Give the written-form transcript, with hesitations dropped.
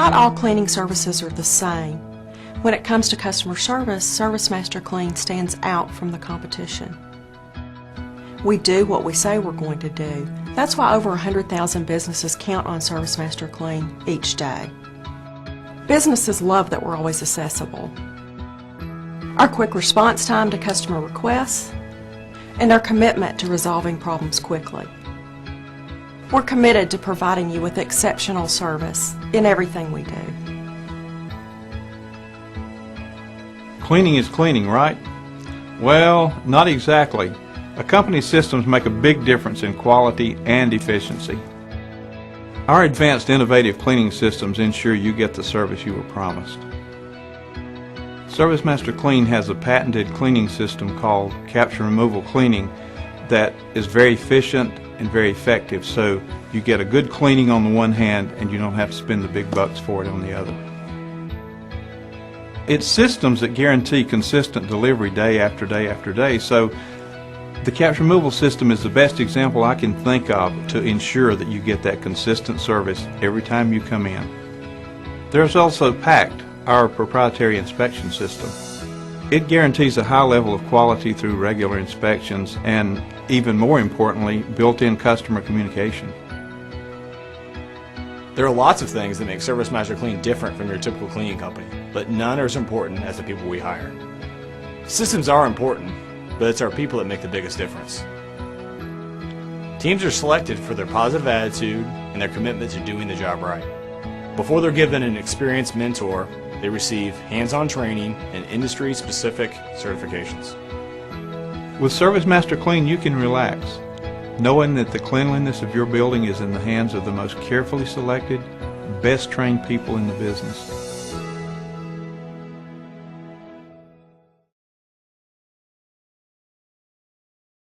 Not all cleaning services are the same. When it comes to customer service, ServiceMaster Clean stands out from the competition. We do what we say we're going to do. That's why over 100,000 businesses count on ServiceMaster Clean each day. Businesses love that we're always accessible. Our quick response time to customer requests, and our commitment to resolving problems quickly. We're committed to providing you with exceptional service in everything we do. Cleaning is cleaning, right? Well, not exactly. A company's systems make a big difference in quality and efficiency. Our advanced innovative cleaning systems ensure you get the service you were promised. ServiceMaster Clean has a patented cleaning system called Capture Removal Cleaning that is very efficient and very effective, so you get a good cleaning on the one hand and you don't have to spend the big bucks for it on the other. It's systems that guarantee consistent delivery day after day after day, so the Capture Removal system is the best example I can think of to ensure that you get that consistent service every time you come in. There's also PACT, our proprietary inspection system. It guarantees a high level of quality through regular inspections and, even more importantly, built-in customer communication. There are lots of things that make ServiceMaster Clean different from your typical cleaning company, but none are as important as the people we hire. Systems are important, but it's our people that make the biggest difference. Teams are selected for their positive attitude and their commitment to doing the job right. Before they're given an experienced mentor, they receive hands-on training and industry-specific certifications. With ServiceMaster Clean, you can relax, knowing that the cleanliness of your building is in the hands of the most carefully selected, best trained people in the business.